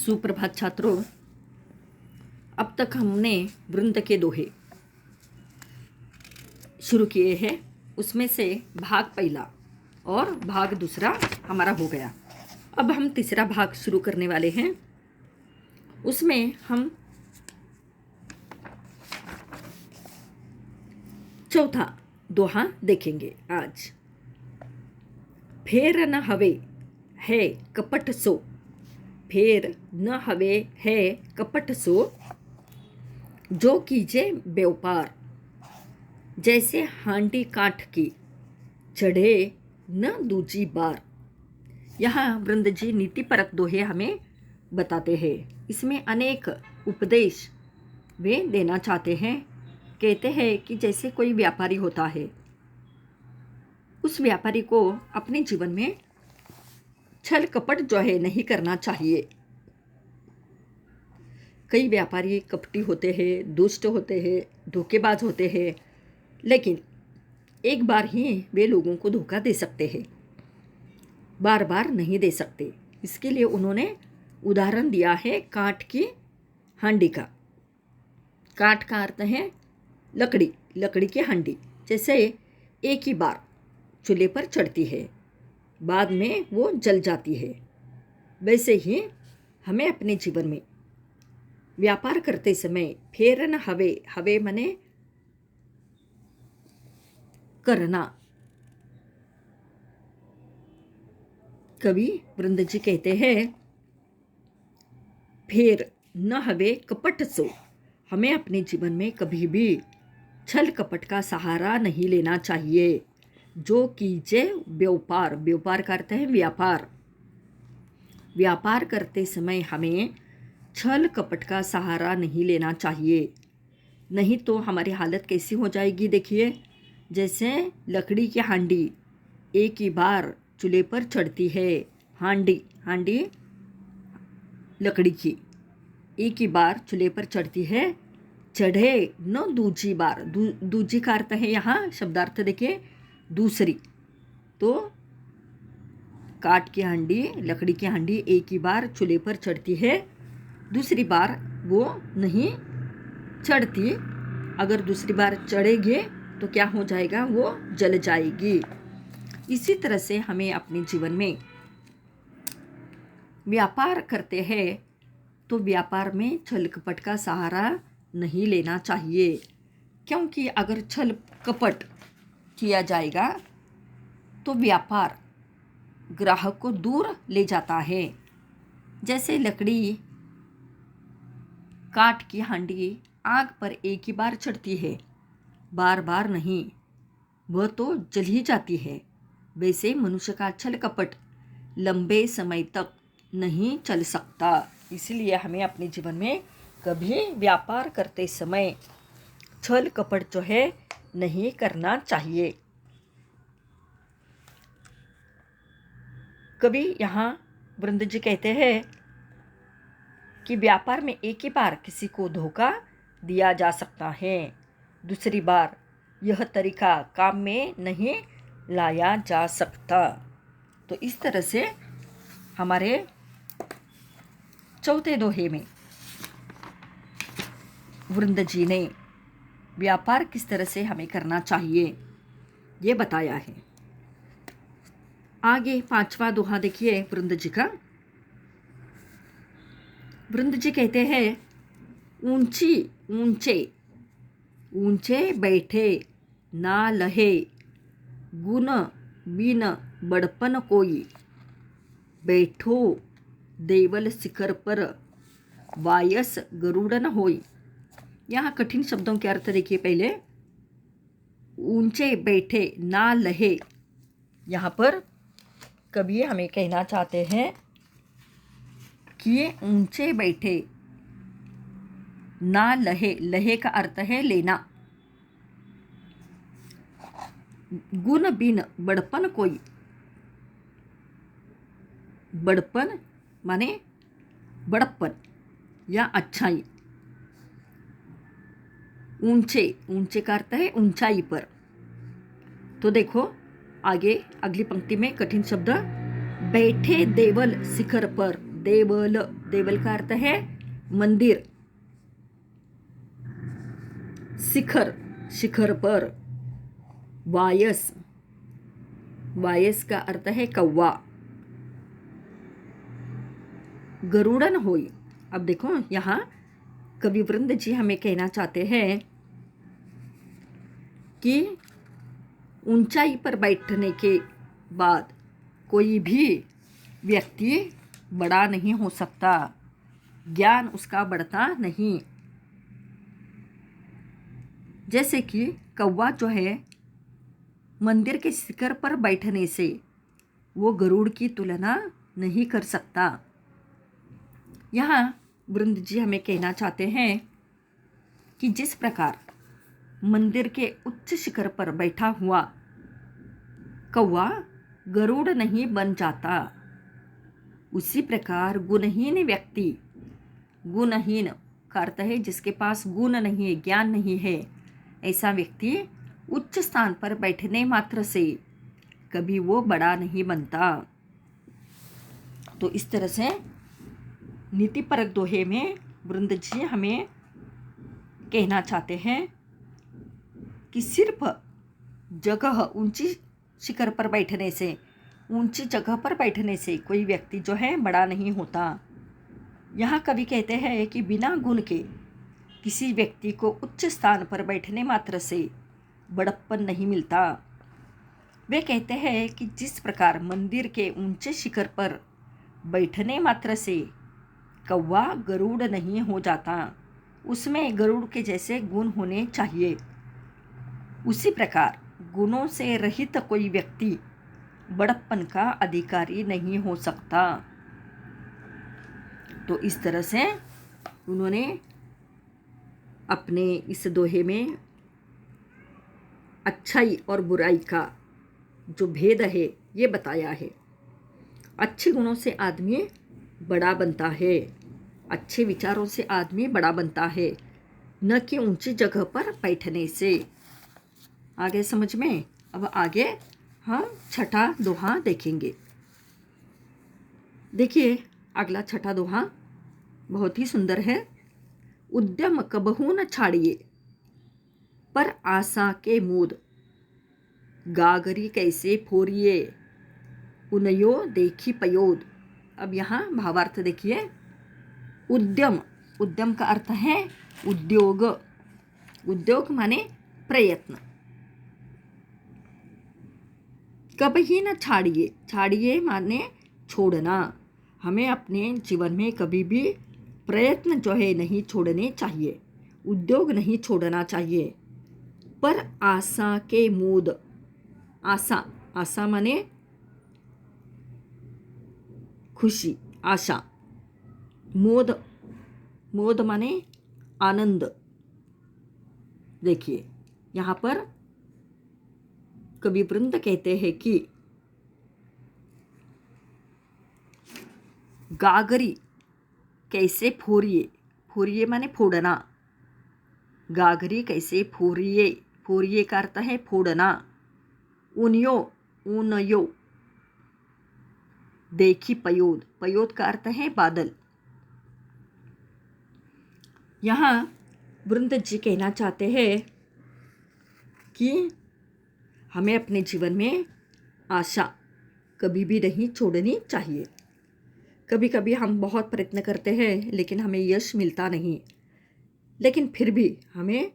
सुप्रभात छात्रों। अब तक हमने वृंद के दोहे शुरू किए हैं। उसमें से भाग पहला और भाग दूसरा हमारा हो गया। अब हम तीसरा भाग शुरू करने वाले हैं। उसमें हम चौथा दोहा देखेंगे आज। फेर न हवे है कपट सो, फेर न हवे है कपट सो, जो कीजे व्यापार जैसे हांडी काठ की, चढ़े न दूजी बार। यहाँ वृंद जी नीतिपरक दोहे हमें बताते हैं। इसमें अनेक उपदेश वे देना चाहते हैं। कहते हैं कि जैसे कोई व्यापारी होता है, उस व्यापारी को अपने जीवन में छल कपट जो है नहीं करना चाहिए। कई व्यापारी कपटी होते हैं, दुष्ट होते हैं, धोखेबाज होते हैं, लेकिन एक बार ही वे लोगों को धोखा दे सकते हैं, बार बार नहीं दे सकते। इसके लिए उन्होंने उदाहरण दिया है काठ की हांडी का। काठ का अर्थ है लकड़ी, लकड़ी की हांडी जैसे एक ही बार चूल्हे पर चढ़ती है, बाद में वो जल जाती है, वैसे ही हमें अपने जीवन में व्यापार करते समय फेर न हवे, हवे मने करना। कवि वृंद जी कहते हैं फेर न हवे कपट सो, हमें अपने जीवन में कभी भी छल कपट का सहारा नहीं लेना चाहिए। जो कीजे व्यापार, व्यापार करते हैं व्यापार, व्यापार करते समय हमें छल कपट का सहारा नहीं लेना चाहिए। नहीं तो हमारी हालत कैसी हो जाएगी देखिए। जैसे लकड़ी की हांडी एक ही बार चूल्हे पर चढ़ती है, हांडी हांडी लकड़ी की एक ही बार चूल्हे पर चढ़ती है, चढ़े न दूजी बार। दूजी का अर्थ है यहाँ शब्दार्थ देखिए दूसरी। तो काठ की हांडी, लकड़ी की हांडी एक ही बार चूल्हे पर चढ़ती है, दूसरी बार वो नहीं चढ़ती। अगर दूसरी बार चढ़ेगी तो क्या हो जाएगा, वो जल जाएगी। इसी तरह से हमें अपने जीवन में व्यापार करते हैं तो व्यापार में छल कपट का सहारा नहीं लेना चाहिए, क्योंकि अगर छल कपट किया जाएगा तो व्यापार ग्राहक को दूर ले जाता है। जैसे लकड़ी, काठ की हांडी आग पर एक ही बार चढ़ती है, बार बार नहीं, वह तो जल ही जाती है। वैसे मनुष्य का छल कपट लंबे समय तक नहीं चल सकता। इसलिए हमें अपने जीवन में कभी व्यापार करते समय छल कपट जो है नहीं करना चाहिए। कभी यहाँ वृंद जी कहते हैं कि व्यापार में एक ही बार किसी को धोखा दिया जा सकता है, दूसरी बार यह तरीका काम में नहीं लाया जा सकता। तो इस तरह से हमारे चौथे दोहे में वृंद जी ने व्यापार किस तरह से हमें करना चाहिए ये बताया है। आगे पांचवा दोहा देखिए वृंद जी का। वृंद जी कहते हैं ऊंची ऊंचे, ऊंचे बैठे ना लहे, गुण बिन बड़पन कोई, बैठो देवल शिखर पर, वायस गरुड़ न होई। यहाँ कठिन शब्दों के अर्थ देखिए। पहले ऊंचे बैठे ना लहे, यहाँ पर कभी हमें कहना चाहते हैं कि ऊंचे बैठे ना लहे, लहे का अर्थ है लेना, गुण बिन बड़पन कोई, बड़पन माने बड़प्पन या अच्छाई, ऊंचे, ऊंचे का अर्थ है ऊंचाई पर। तो देखो आगे अगली पंक्ति में कठिन शब्द, बैठे देवल शिखर पर, देवल, देवल का अर्थ है मंदिर। शिखर, शिखर पर। वायस, वायस का अर्थ है कौवा। गरुड़न होई। अब देखो यहाँ कवि वृंद जी हमें कहना चाहते हैं कि ऊंचाई पर बैठने के बाद कोई भी व्यक्ति बड़ा नहीं हो सकता, ज्ञान उसका बढ़ता नहीं। जैसे कि कौवा जो है मंदिर के शिखर पर बैठने से वो गरुड़ की तुलना नहीं कर सकता। यहाँ वृंद जी हमें कहना चाहते हैं कि जिस प्रकार मंदिर के उच्च शिखर पर बैठा हुआ कौवा गरुड़ नहीं बन जाता, उसी प्रकार गुणहीन व्यक्ति, गुणहीन का अर्थ है जिसके पास गुण नहीं है, ज्ञान नहीं है, ऐसा व्यक्ति उच्च स्थान पर बैठने मात्र से कभी वो बड़ा नहीं बनता। तो इस तरह से नीतिपरक दोहे में वृंद जी हमें कहना चाहते हैं कि सिर्फ जगह, ऊंची शिखर पर बैठने से, ऊंची जगह पर बैठने से कोई व्यक्ति जो है बड़ा नहीं होता। यहाँ कवि कहते हैं कि बिना गुण के किसी व्यक्ति को उच्च स्थान पर बैठने मात्र से बड़प्पन नहीं मिलता। वे कहते हैं कि जिस प्रकार मंदिर के ऊंचे शिखर पर बैठने मात्र से कौवा गरुड़ नहीं हो जाता, उसमें गरुड़ के जैसे गुण होने चाहिए, उसी प्रकार गुणों से रहित कोई व्यक्ति बड़प्पन का अधिकारी नहीं हो सकता। तो इस तरह से उन्होंने अपने इस दोहे में अच्छाई और बुराई का जो भेद है ये बताया है। अच्छे गुणों से आदमी बड़ा बनता है, अच्छे विचारों से आदमी बड़ा बनता है, न कि ऊंची जगह पर बैठने से। आगे समझ में? अब आगे हम छठा दोहा देखेंगे। देखिए अगला छठा दोहा बहुत ही सुंदर है। उद्यम कबहू न छाड़िए, पर आशा के मूद, गागरी कैसे फोरिए, उनयो देखी पयोद। अब यहाँ भावार्थ देखिए। उद्यम, उद्यम का अर्थ है उद्योग, उद्योग माने प्रयत्न। कभी न छाड़िए, छाड़िए माने छोड़ना। हमें अपने जीवन में कभी भी प्रयत्न जो है नहीं छोड़ने चाहिए, उद्योग नहीं छोड़ना चाहिए। पर आशा के मूद, आशा, आशा माने खुशी, आशा। मोद, मोद माने आनंद। देखिए यहाँ पर कवि वृंद कहते हैं कि गागरी कैसे फोरिए, फोरिए माने फोड़ना, गागरी कैसे फोरिए, फोरिए का अर्थ है फोड़ना। उनयो, उनयो देखी पयोद, पयोद का अर्थ है बादल। यहाँ वृंद जी कहना चाहते हैं कि हमें अपने जीवन में आशा कभी भी नहीं छोड़नी चाहिए। कभी कभी हम बहुत प्रयत्न करते हैं लेकिन हमें यश मिलता नहीं, लेकिन फिर भी हमें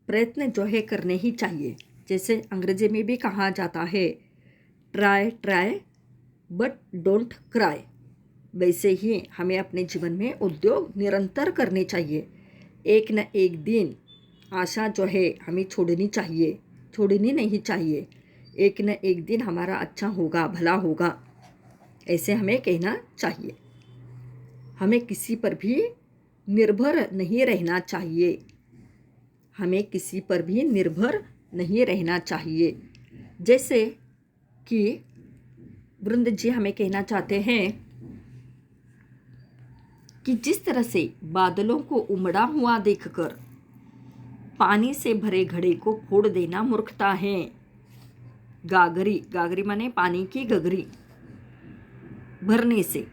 प्रयत्न जो है करने ही चाहिए। जैसे अंग्रेजी में भी कहा जाता है try try but don't cry, वैसे ही हमें अपने जीवन में उद्योग निरंतर करने चाहिए। एक न एक दिन आशा जो है हमें छोड़नी चाहिए, छोड़नी नहीं चाहिए। एक न एक दिन हमारा अच्छा होगा, भला होगा, ऐसे हमें कहना चाहिए। हमें किसी पर भी निर्भर नहीं रहना चाहिए, हमें किसी पर भी निर्भर नहीं रहना चाहिए। जैसे कि वृंद जी हमें कहना चाहते हैं कि जिस तरह से बादलों को उमड़ा हुआ देखकर पानी से भरे घड़े को फोड़ देना मूर्खता है। गागरी, गागरी माने पानी की गगरी भरने से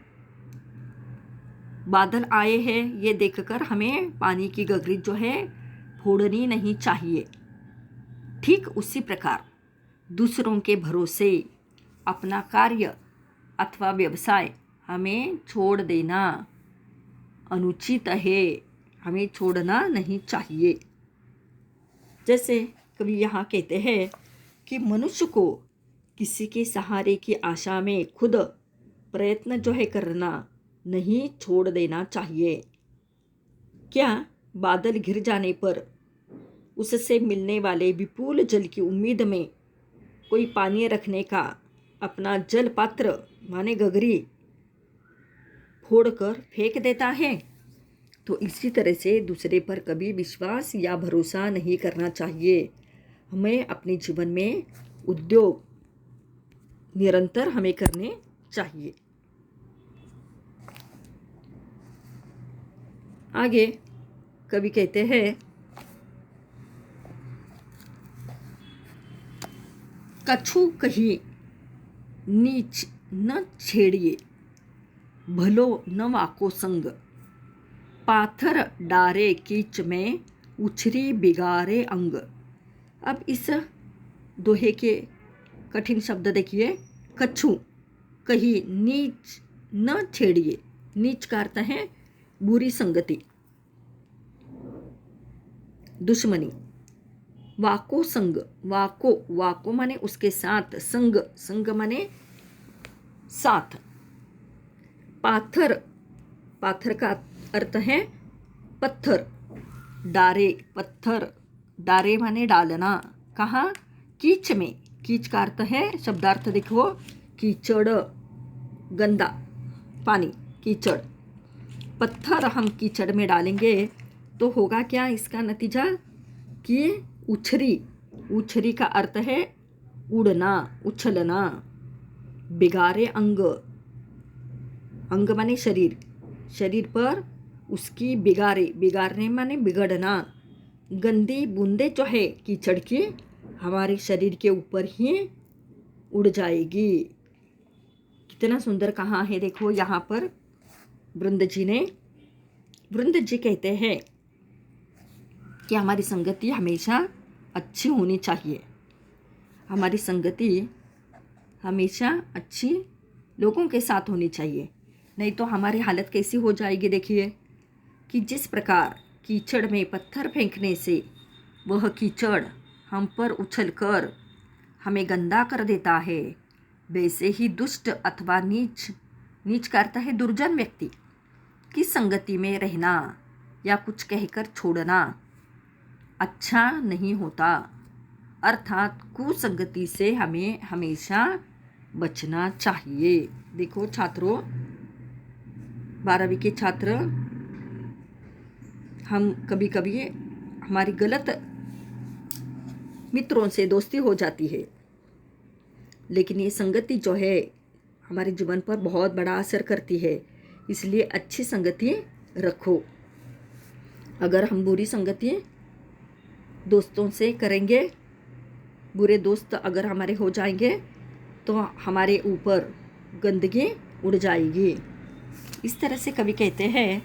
बादल आए हैं ये देखकर हमें पानी की गगरी जो है फोड़नी नहीं चाहिए। ठीक उसी प्रकार दूसरों के भरोसे अपना कार्य अथवा व्यवसाय हमें छोड़ देना अनुचित है, हमें छोड़ना नहीं चाहिए। जैसे कभी यहाँ कहते हैं कि मनुष्य को किसी के सहारे की आशा में खुद प्रयत्न जो है करना नहीं छोड़ देना चाहिए। क्या बादल घिर जाने पर उससे मिलने वाले विपुल जल की उम्मीद में कोई पानी रखने का अपना जल पात्र माने गगरी फोड़कर फेंक देता है? तो इसी तरह से दूसरे पर कभी विश्वास या भरोसा नहीं करना चाहिए। हमें अपने जीवन में उद्योग निरंतर हमें करने चाहिए। आगे कवि कहते हैं, कछु कही नीच न छेड़िए, भलो न वाको संग, पाथर डारे कीच में, उछरी बिगारे अंग। अब इस दोहे के कठिन शब्द देखिए। कछु कही नीच न छेड़िए, नीच का अर्थ है बुरी संगति, दुश्मनी। वाको संग, वाको वाको माने उसके साथ, संग संग माने साथ। पाथर, पाथर का अर्थ है पत्थर। डारे, पत्थर, डारे माने डालना। कहाँ? कीच में, कीच का अर्थ है, शब्दार्थ देखो, कीचड़, गंदा पानी, कीचड़। पत्थर हम कीचड़ में डालेंगे तो होगा क्या इसका नतीजा? कि उछरी, उछरी का अर्थ है उड़ना, उछलना। बिगारे अंग, अंग माने शरीर, शरीर पर उसकी बिगारे, बिगाड़ने माने बिगड़ना। गंदी बूंदे जो है कीचड़ की हमारे शरीर के ऊपर ही उड़ जाएगी। कितना सुंदर कहा है देखो यहाँ पर वृंद जी ने। वृंद जी कहते हैं कि हमारी संगति हमेशा अच्छी होनी चाहिए। हमारी संगति हमेशा अच्छी लोगों के साथ होनी चाहिए, नहीं तो हमारी हालत कैसी हो जाएगी। देखिए कि जिस प्रकार कीचड़ में पत्थर फेंकने से वह कीचड़ हम पर उछलकर हमें गंदा कर देता है, वैसे ही दुष्ट अथवा नीच, नीच का अर्थ है दुर्जन व्यक्ति की संगति में रहना या कुछ कहकर छोड़ना अच्छा नहीं होता। अर्थात कुसंगति से हमें हमेशा बचना चाहिए। देखो छात्रों, 12वीं के छात्र, हम कभी कभी हमारी गलत मित्रों से दोस्ती हो जाती है, लेकिन ये संगति जो है हमारे जीवन पर बहुत बड़ा असर करती है। इसलिए अच्छी संगति रखो। अगर हम बुरी संगति दोस्तों से करेंगे, बुरे दोस्त अगर हमारे हो जाएंगे तो हमारे ऊपर गंदगी उड़ जाएगी। इस तरह से कवि कहते हैं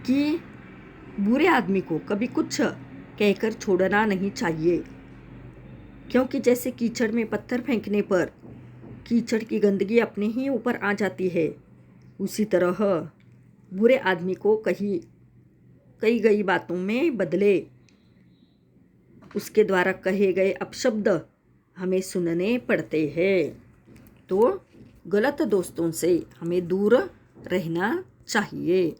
कि बुरे आदमी को कभी कुछ कहकर छोड़ना नहीं चाहिए, क्योंकि जैसे कीचड़ में पत्थर फेंकने पर कीचड़ की गंदगी अपने ही ऊपर आ जाती है, उसी तरह बुरे आदमी को कही गई बातों में बदले उसके द्वारा कहे गए अपशब्द हमें सुनने पड़ते हैं। तो गलत दोस्तों से हमें दूर रहना चाहिए।